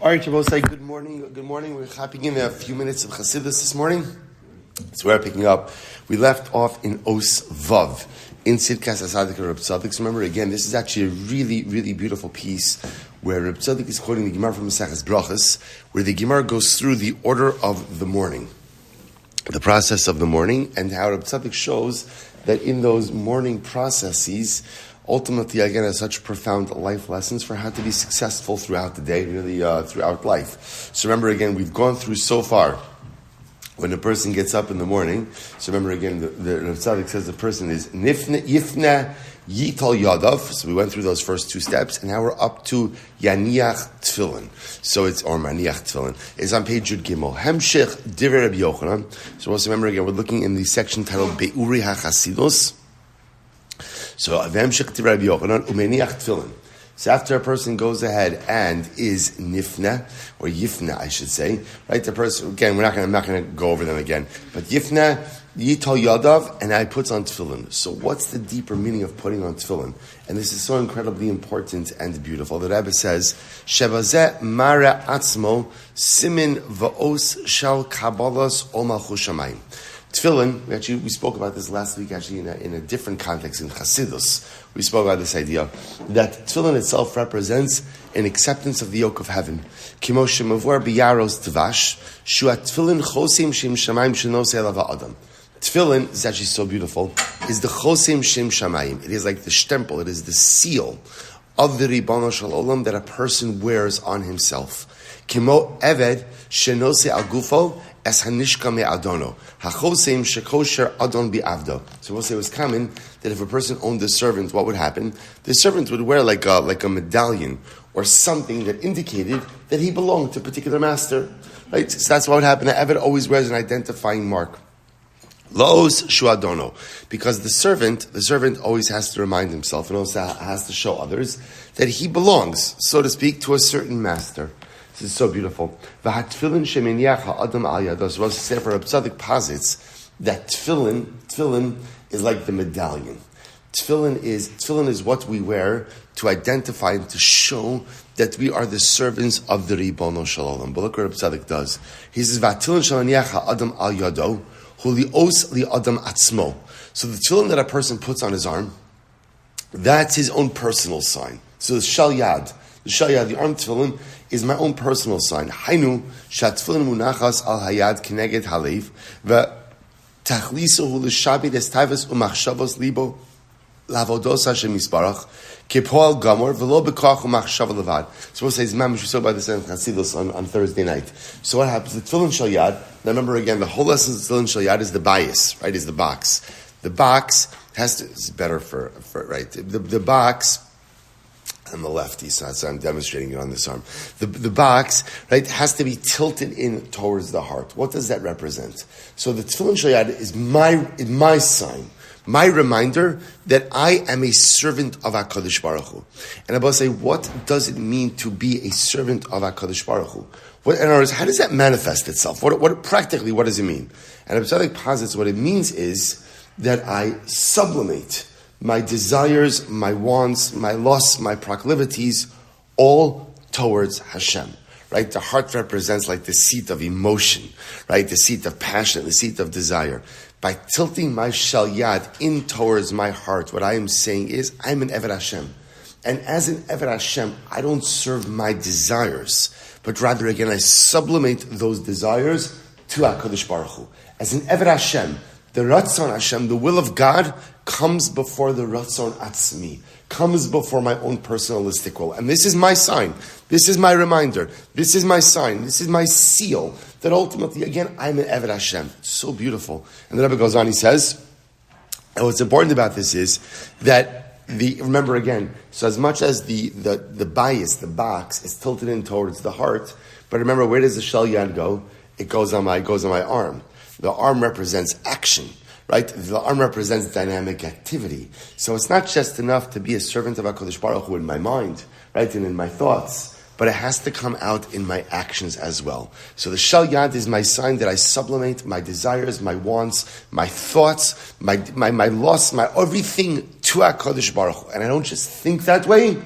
All right, Shabbos, say good morning. Good morning. We're hopping in a few minutes of Chassidus this morning. So we're picking up. We left off in Os Vav in Tzidkas Hatzaddik or Rabbi Tzidkas. Remember, again, this is actually a really, really beautiful piece where Rabbi Tzidkas is quoting the Gemara from Maseches Brachos, where the Gemara goes through the order of the morning, the process of the morning, and how Rabbi Tzidkas shows that in those morning processes, ultimately, again, has such profound life lessons for how to be successful throughout the day, really throughout life. So remember, again, we've gone through so far when a person gets up in the morning. So remember, again, the Hatzaddik says the person is nifne, yifne, yital yadav. So we went through those first two steps, and now we're up to yaniach tefillin. So it's, or maniach tefillin. It's on page Yud Gimel. Hemshech divrei Rabbi Yochanan. So also remember, again, we're looking in the section titled Be'uri HaChasidus. So after a person goes ahead and is nifna, or yifna, I should say, right? The person, again, I'm not going to go over them again, but yifna, yital yadav, and I puts on tefillin. So what's the deeper meaning of putting on tefillin? And this is so incredibly important and beautiful. The Rebbe says, Shebazeh mara atzmo simin va'os shal kabbalas ol malchus shamayim. Tefillin, we spoke about this last week actually in a different context, in Chassidus. We spoke about this idea that tefillin itself represents an acceptance of the yoke of heaven. Kimo shemavor biyaros tvash, shuat tefillin chosim shem shamayim shenosei elav ha'adam. Tefillin is actually so beautiful, is the chosim shem shamayim. It is like the stempel, it is the seal of the Ribono Shel Olam that a person wears on himself. Kimo eved shenosei al gufo, es hanishka me adono. Hachoseim shekosher adon bi'avdo. So we'll say it was common that if a person owned a servant, what would happen? The servant would wear like a medallion or something that indicated that he belonged to a particular master. Right? So that's what would happen. The Eved always wears an identifying mark. Loos shuadono. Because the servant always has to remind himself and also has to show others that he belongs, so to speak, to a certain master. This is so beautiful. V'hatfilin shemeniach ha'adam al yado. So Sefer Hatzaddik posits that tefillin is like the medallion. Tefillin is what we wear to identify and to show that we are the servants of the Ribono Shel Olam. But look what Hatzaddik does. He says v'hatfilin shemeniach ha'adam al yado hu li'os li'adam atzmo. So the tefillin that a person puts on his arm, that's his own personal sign. So the shal yad. The arm tefillin is my own personal sign. Hainu shatfillin munachas al hayad kineged halev v'tachlisuhu l'shabit estayvus umachshavos libo lavodos Hashem yisbarach kepoal gamor v'lo bekach umachshava levad. So we'll say we spoke about this in Chassidus on Thursday night. So what happens? The tefillin shal yad. Now remember again, the whole essence of tefillin shal yad is the bias, right? Is the box. The box has to. It's better for right. The box. On the left, so I'm demonstrating it on this arm. The box, right, has to be tilted in towards the heart. What does that represent? So the tefillin shal yad is my sign, my reminder that I am a servant of HaKadosh Baruch Hu. And I will say, what does it mean to be a servant of HaKadosh Baruch Hu? In other words, how does that manifest itself? What practically, what does it mean? And Hatzaddik posits what it means is that I sublimate my desires, my wants, my lusts, my proclivities, all towards Hashem, right? The heart represents like the seat of emotion, right? The seat of passion, the seat of desire. By tilting my shal yad in towards my heart, what I am saying is, I'm an Eved Hashem. And as an Eved Hashem, I don't serve my desires, but rather, again, I sublimate those desires to HaKadosh Baruch Hu. As an Eved Hashem, the Ratzon Hashem, the will of God, comes before the Ratzon Atzmi, comes before my own personalistic will. And this is my sign. This is my reminder. This is my sign. This is my seal that ultimately, again, I'm an Eved Hashem. It's so beautiful. And the Rebbe goes on, he says, and what's important about this is that remember again, so as much as the bias, the box, is tilted in towards the heart, but remember, where does the shal yad go? It goes on my arm. The arm represents action, right? The arm represents dynamic activity. So it's not just enough to be a servant of HaKadosh Baruch Hu in my mind, right, and in my thoughts, but it has to come out in my actions as well. So the shal yad is my sign that I sublimate my desires, my wants, my thoughts, my lusts, my everything to HaKadosh Baruch Hu. And I don't just think that way,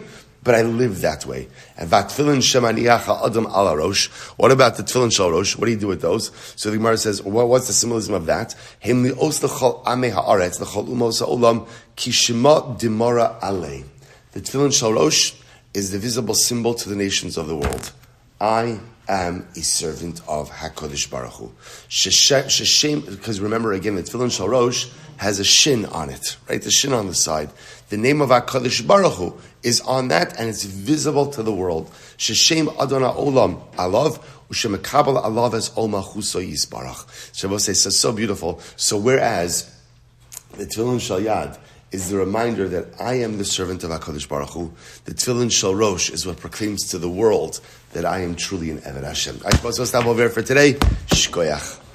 but I live that way. And vatfilin shemaniyacha adam ala rosh. What about the tefillin shel rosh? What do you do with those? So the Gemara says, well, what's the symbolism of that? Him li'os l'chol amei haaretz l'chol umos ha'olam ki shema dimora alei. The tefillin shel rosh is the visible symbol to the nations of the world. I am a servant of HaKadosh Baruch Hu. Sheshem, because remember again, the tefillin shel rosh has a shin on it, right? The shin on the side. The name of HaKadosh Baruch Hu is on that, and it's visible to the world. Sheshem Adonai Olam Alav, Ushemekabel Alav es Ol Malchuso Yisbarach. Shabbos says, so beautiful. So whereas the tefillin shel yad is the reminder that I am the servant of HaKadosh Baruch Hu, the tefillin shel rosh is what proclaims to the world that I am truly an Eved Hashem. I suppose we'll stop over here for today. Shkoyach.